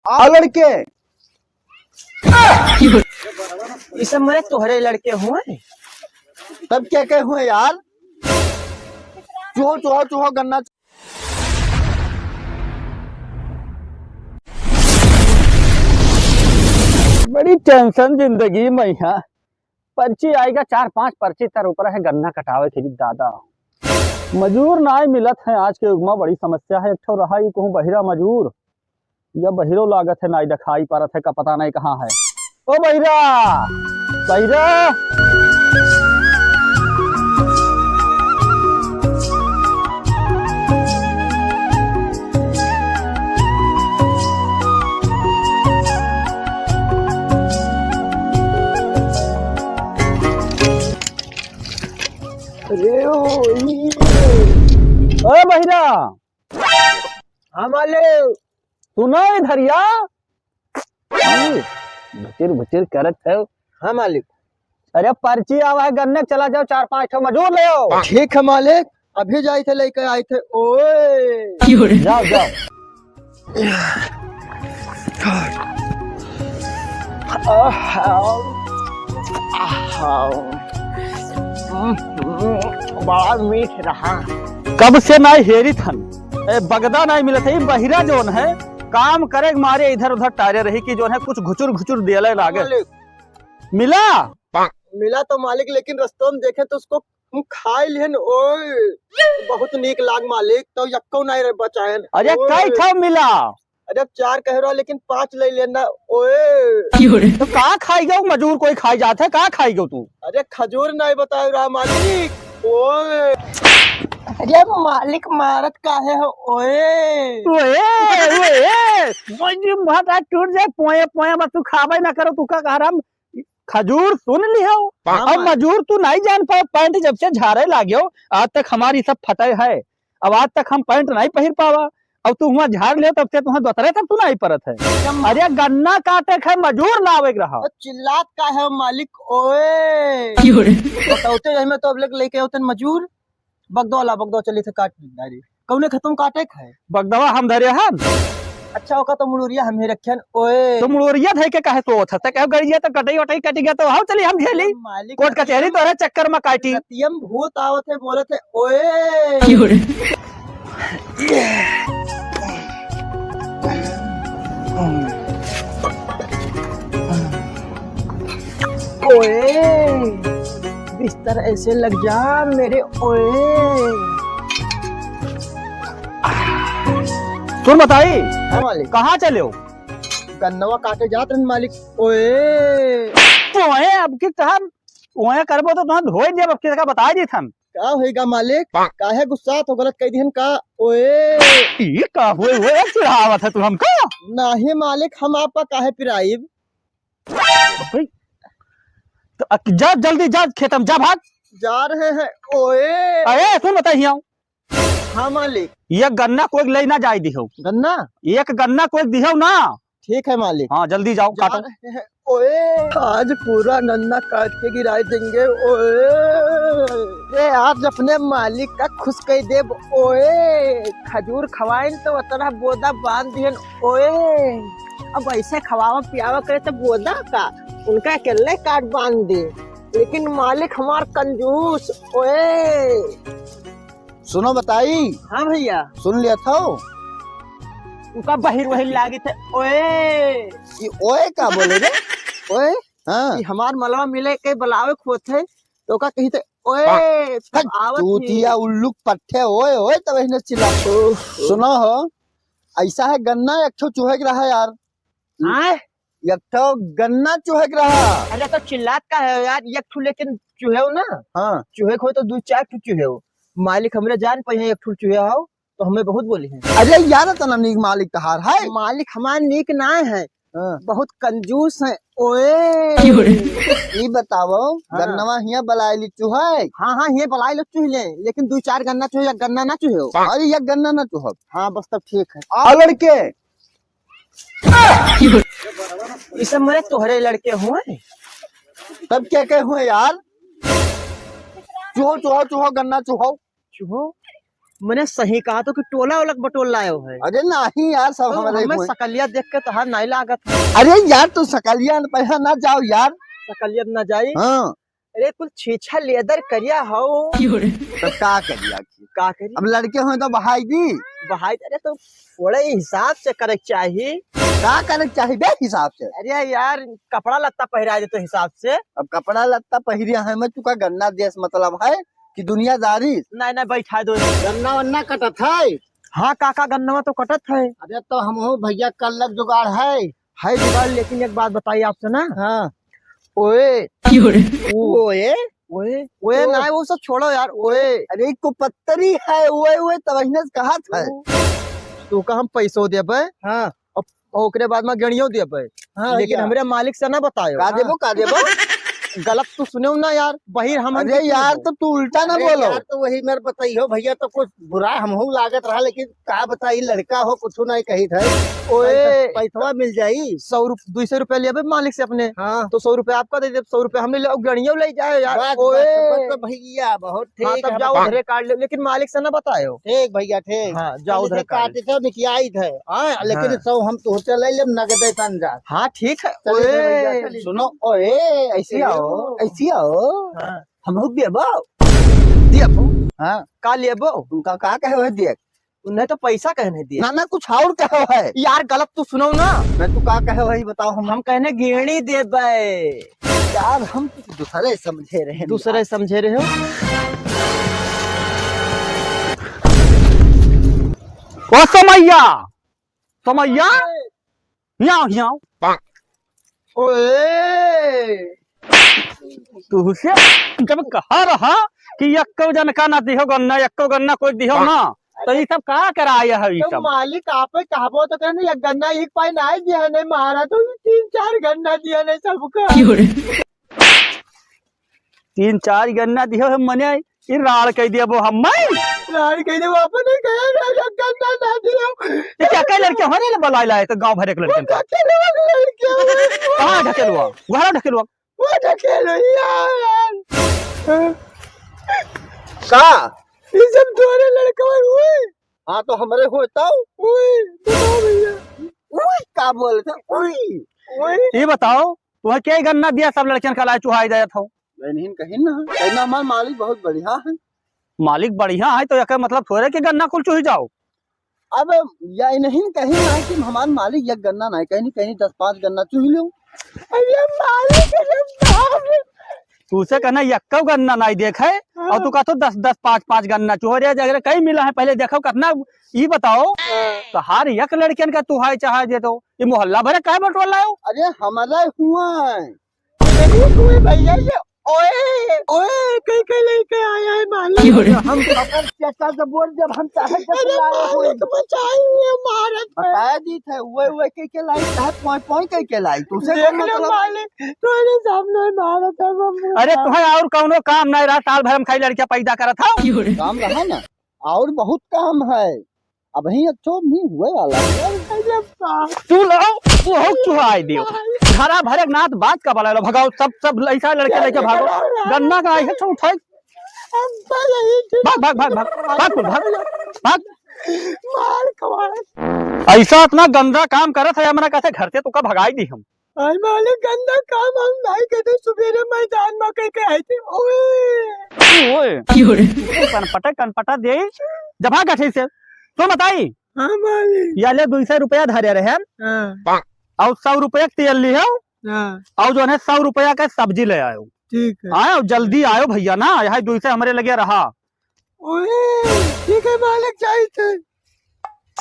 आ लड़के ये सब मेरे तोहरे लड़के हुए। तब क्या कहे हुए यार। चूहो चूहो चूहो गन्ना। बड़ी टेंशन जिंदगी में है। पर्ची आएगा 4-5 पर्ची तर ऊपर है गन्ना कटावे के दादा। मजूर ना मिलत है आज के युग में बड़ी समस्या है। एक ठो रहा ही कहूँ बहिरा मजूर या बहिरो लागत है ना दिखाई पारत है का पता नहीं कहाँ है। ओ बहिरा बहिरा अरे बहिरा हमारे सुनो इधरिया बचिर बचिर करत है। हाँ मालिक। अरे पर्ची आवा है गन्ने चला जाओ 4-5 ठो मजूर ले आओ। ठीक है मालिक, अभी जाए थे लेके आए थे। ओए जाओ जाओ। बड़ा मीठ रहा। कब से ना हेरी थन बगदा नहीं मिलत है। बहिरा जोन है काम करे मारे इधर उधर टारे रही कि जोन है कुछ घुचुर घुचुर दिया लागे। मिला मिला तो मालिक, लेकिन रस्तों में देखे तो उसको हम खाए लिहन। ओए बहुत नीक लाग मालिक, तो यक्को नहीं बचाए। अरे कई था मिला। अरे 4 कह रहा लेकिन 5 ले लेना। ओए तो कहाँ खाई गो मजूर कोई खाई जाते है कहाँ खाई गो तू। अरे खजूर नहीं बता रहा मालिक। ओए अरे मालिक मारत काहे हो। ओए टूट जाए पोए पोए बस तू खाबे ना करो तू का हराम। खजूर सुन लियो अब मजूर तू नहीं जान पाओ। पैंट जब से झारे लाग्यो आज तक हमारी सब फटे है। अब आज तक हम पैंट नहीं पहन पावा। अब तू वहाँ झाड़ ले तब से तुम दोतरे तक तू नहीं परत है। अरे गन्ना काटे है मजूर लावे रहा। चिल्लात का है मालिक। ओए बताओते हमें तो अब लेके होते मजूर। बगदो चली थे काट डायरी कौने खत्म काटे है। बगदवा हम धरे हैं। अच्छा होगा तो मुड़ोरिया हमें रखे। ओए तो मुड़ोरिया थे के कहे तो था कहे गरिया तो कटई वटई कट गया तो हां चली हम झेली मालिक कोर्ट कचहरी तोरे चक्कर में काटी। रतियम भूत आवत है बोले थे। ओए ओए बिस्तर ऐसे लग जा मेरे। ओए सुन बताई हाँ मालिक। कहाँ चले हो। गन्नवा काटे जात रहे मालिक। ओए ओए अब की कहा ओए करबो तो तुम धोए जब अब की बता दी थन का होएगा मालिक। काहे गुस्सा तो गलत कह दिहन का। ओए ये का होए होए चिढ़ावत है तू हमको। नहीं मालिक, हम आपका काहे पिराइब। तो जा जल्दी जा खेतम जा भाग। जा रहे हैं। ओए अरे सुन बताई हाँ मालिक। ये गन्ना कोई ले ना जाए दिहो। गन्ना एक गन्ना कोई दिहो ना। ठीक है मालिक। हाँ जल्दी जाओ जा काटो। रहे हैं। ओए आज पूरा गन्ना काट के गिराए देंगे। ओए आज अपने मालिक का खुश कह दे। ओए खजूर खवाएं तो अतरा बोदा बांध दिहन। ओए अब ऐसे खवावा पियावा करे तो बोदा का उनका अकेले काट बांध दे, लेकिन मालिक हमार कंजूस। ओए सुनो बताई। हाँ भैया सुन लिया था उनका बहिर वही लागे थे। ओए ओए का बोले रे। ओए हाँ कि हमार मलवा मिले के बुलावे खोत है तो का कही थे। ओए चूतिया उल्लू पट्टे ओए ओए तब इन्हें चिल्ला। सुनो हो ऐसा है गन्ना एक ठो चूहक रहा यार। हाँ एक ठो गन्ना चूहक रहा। अरे तो चिल्लात का है यार। एक ठू लेकिन चूहे हो ना। हाँ चूहे हो तो 2-4 ठू चूहे हो। मालिक हमरे जान पे एक ठू चूहे हो तो हमें बहुत बोली है। अरे यार तना नीक मालिक तहार है। मालिक हमारे नीक ना है। हाँ। बहुत कंजूस है। ओए ये बताओ हाँ। गन्नवा हिया बलायली चूहे। हाँ ये बलाई लो चूहे लेकिन 2-4 गन्ना चूहे या गन्ना ना चूहे हो। अरे ये गन्ना ना चूहब। हाँ बस तब ठीक है। आ लड़के ये सब मेरे तोहरे लड़के हुए। तब क्या कहे हुए यार। चूहो चूहो चूहो गन्ना चूहो। चूहो मैंने सही कहा तो कि टोला ओलक बटोल लायो है। अरे नहीं यार, सब तो हमारे हमें हुए। सकलिया देख के तो नहीं लागत है। अरे यार तू सकलिया पैसा ना जाओ यार। सकलिया न जाई। हाँ अरे कुछ छीछा लेदर करिया हो तो का करिया की? का करी अब लड़के हो तो बहाई दी बहाई। अरे तो थोड़े हिसाब से करे चाहिए। का करे चाहिए हिसाब से। अरे यार कपड़ा लत्ता पहरा दे तो हिसाब से। अब कपड़ा लत्ता पहिरिया है, मैं तुका गन्ना देश मतलब है कि दुनियादारी। नहीं नहीं बैठा दो। गन्ना वन्ना कटत है। हाँ काका गन्ना तो कटत है। अरे तो हम हो भैया कल जुगाड़ है जुगाड़। लेकिन एक बात बताइए आपसे ना। हाँ ओए ओए ओए ओए ना वो सब छोड़ो यार। ओए अरे को पत्तरी है ओए ओए तवहीने से कहा था। तू का हम पैसों देबे हाँ ओकरे बाद में गणियों देबे। हाँ लेकिन यार। हमरे मालिक से ना बतायो। का देबो का देबो। गलत तो सुने ना यार। बहिर हम अरे यार तो तू उल्टा ना बोलो। यार तो वही मेरे बताइयो भैया, तो कुछ बुरा हमहू लागत रहा, लेकिन का बताई लड़का हो कुछ नहीं कही था। ओए पैसा मिल जाई। 200 रुपया लेबे मालिक से अपने। हाँ तो 100 रुपया आपका दे दे। 100 रुपया हमने ले गणियों ले जाए यार। बस ओए बस भैया बहुत हाँ ठीक तब है। जाओ उधरे काट ले। लेकिन मालिक से ना बतायो। ठीक भैया ठीक। हाँ जाओ उधरे काट। काटे थे निकियाई थे। हाँ लेकिन हाँ। सब हम तो चले ले नगद तंजा। हाँ ठीक है। चलिए भैया, ओए चलिए। सुनो ओए ऐसे आओ ऐसे आओ। हाँ हम हो देबो। देबो हाँ का लेबो। तुमका का कहे है देख। उन्हें तो पैसा कहने दिए ना ना कुछ और कहे है। यार। गलत तो सुनो ना। मैं तू का कहे वही बताओ। हम कहने गिरणी देबे। यार हम कुछ दूसरे समझे रहे। दूसरे समझे रहे हो। ओ समैया समैया यहाँ यहाँ ओए तू से जब कहा रहा कि यक्को जन का ना दिहो गन्ना यक्को गन्ना कोई दिहो ना, तो ये सब का कराया है ये तो सब। मालिक आप कहबो तो कहने एक गन्ना एक पाई नहीं दिया नहीं मारा तो 3-4 गन्ना दिया नहीं सबका। 3-4 गन्ना दिहो हम मने ई राड़ कह दिया वो हम लाड़ के वो अपने कहे ना एक गन्ना ना दिया। ये क्या कई लड़के हमारे ने बुलाए लाए तो गांव भरे के लड़के का कहां ढकेलुआ घर ढकेलुआ वो ढकेलो यार। का ये सब दोनों लड़का हुए। हाँ तो हमारे होता ओए बताओ भैया। ओए का बोलते ओए ओए ये बताओ तुह क्या गन्ना दिया सब लड़कियन का लाए चुहाई जाया था। नहीं कहीं ना कहना हमारा मालिक बहुत बढ़िया है। मालिक बढ़िया है तो यह मतलब थोड़े के गन्ना कुल चुही जाओ। अब या नहीं कहीं ना कि हमारे मालिक एक गन्ना नहीं कहीं कहीं 10-5 गन्ना चुह लो। अरे मालिक तू से कहना यक्को गन्ना नहीं देखे और तू कहतो 10-10 5-5 गन्ना चुहरिया जगह कहीं मिला है पहले देखो कितना। ये बताओ तो हर एक लड़कियन का तुहाई चाहे दे तो ये मोहल्ला भरे काहे बटोल लाओ। अरे हमारा हुआ भैया ये ओए ओए कहीं कहीं लेके आया है मालिक। हम पकड़ चेता से बोल जब हम चाहे अरे मालिक बचाइए मारत है। बताया दी थे वो के लाई चाहे पॉइंट के लाई तुझसे देख लो मालिक तुम्हारे सामने मारत है वो। अरे तुम्हें और कौनो काम नहीं रहा साल भर हम खाई लड़कियां पैदा करत था। काम रहा ना और बहुत काम है अभी अच्छो नहीं हुए वाला है। तू लो तू हो चुहाई दियो घरा भरे नाथ बात का बला लो भगाओ सब ऐसा लड़के लेके भागो गन्ना का आई है तो उठाई भाग भाग भाग भाग भाग भाग भाग मार खवा। ऐसा इतना गंदा काम करत है हमरा कहते घर से तो का भगाई दी हम। अरे मालिक गंदा काम हम नहीं करते। सुबेरे मैदान में कहीं कहीं आए थे। ओए ओए कनपटा दे जब गठे से तो बताई। हाँ मालिक। या ले 200 रुपया धरे रहे हाँ और 100 रुपया तेल लियो हाँ और जो है 100 रुपया का सब्जी ले आयो। ठीक है। आयो जल्दी आयो भैया ना यहाँ 200 हमारे लगे रहा। ओए ठीक है मालिक चाहिए थे।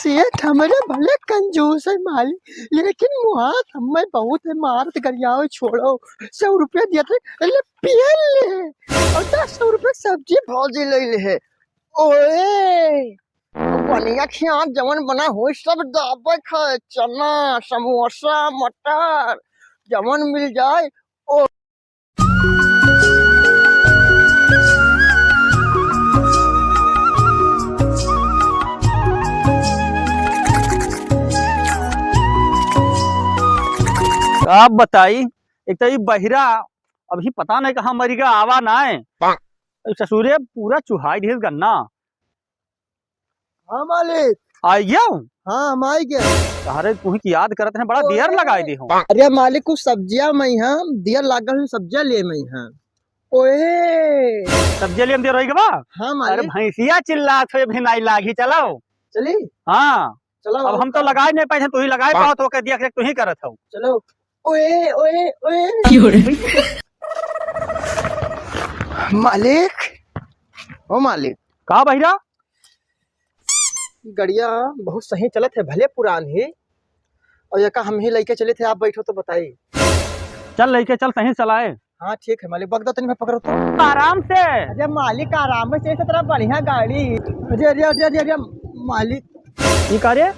सेठ हमारे भले कंजूस है मालिक लेकिन मुहात हमें बहुत है मारत गरियाओ छोड़ो। 100 रुपया दिया थे अरे पियल ले और 10 रुपया सब्जी भाजी ले ले। ओए बनिया खिया जवन बना हो सब दाबे खाए चना समोसा मटर जवन मिल जाए। ओ आप बताई एक तो ये बहिरा अभी पता नहीं कहाँ मरी गया आवा ना है ससुरे पूरा चुहाई ढेर गन्ना हाँ मालिक। आई गया हूँ। हाँ हम आई गए। अरे तू ही की याद करत है, बड़ा देर लगाई दी हूँ। अरे मालिक कुछ सब्जियां मैं हाँ दिया लागल हुई सब्जियां ले मैं हाँ। ओए सब्जी लिए दे रही बा। हाँ अरे मालिक भैंसिया चिल्ला थे भी नहीं लागी, चलो। चली हाँ चलो अब हम तो लगाए नहीं पाए, तू ही लगाए पाओ तो कह दिया कि तू ही करत हो। चलो। ओए ओए ओए मालिक ओ मालिक का भैया? गड़िया बहुत सही चलत है, भले पुरान है और ये का हम ही लेके चले थे, आप बैठो तो बताइए। चल लेके चल, सही चलाए। हाँ ठीक है मालिक, बगदा तनी मैं पकड़ो तो। आराम से। अरे मालिक आराम से चले तरह बढ़िया गाड़ी। अरे अरे अरे अरे अरे मालिक ये करे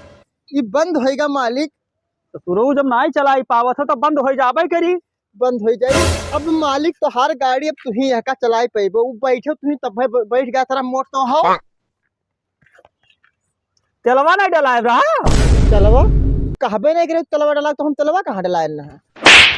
ये बंद होएगा मालिक। तो शुरू जब नहीं चलाई पावत हो तो बंद हो जाबे करी। बंद हो जाए अब मालिक तो हर गाड़ी अब तू ही यहाँ का चलाए पेबो, बैठो तू ही तब बैठ गया तेरा मोट तो हो। तेलवा नहीं डलाए रहा। चलवा कहबे नहीं करे तलवा डाला तो हम तलवा कहाँ डलाए ना है।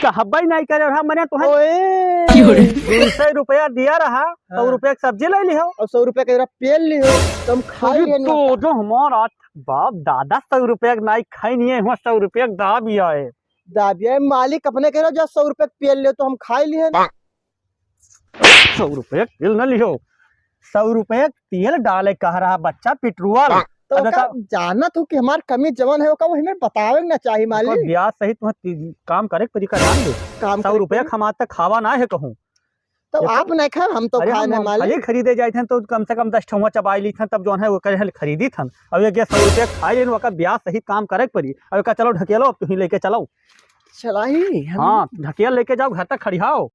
कहबे नहीं करे रहा, मैंने तुम्हें ओए 200 रुपया दिया रहा, 100 रुपया की सब्जी ले ली हो। और 100 रुपया का पेल ली हो तो हम खाई लिए ना। तो जो हमारा बाप दादा 100 रुपया नहीं खाई नहीं है, 100 रुपया दा भी आए। दाबिया मालिक अपने कह रहे जब 100 रुपया का पेल ले तो हम खाई लिए ना। 100 रुपया तेल न लियो, 100 रुपया तेल डाले कह रहा बच्चा पेट्रोल। तो का जाना तू कि हमार कमी जवन है का वो हमें बतावे ना चाहिए मालिक। ब्याज सहित तुम्हें काम करे के तरीका जान दे। काम 100 रुपया खमाते खावा ना है कहूँ। तो आप नहीं खाए हम तो खाए ना मालिक। खाली खरीदे जाए थे तो कम से कम 10 ठुआ चबाई ली थन, तब जो है वो करे खरीदी थन। अब ये 100 रुपया खाई लेन वका ब्याज सहित काम करे के पड़ी। अब का चलो ढकेलो, तुम लेके चलो। चला ही हाँ ढकेल लेके जाओ, घर तक खड़ियाओ।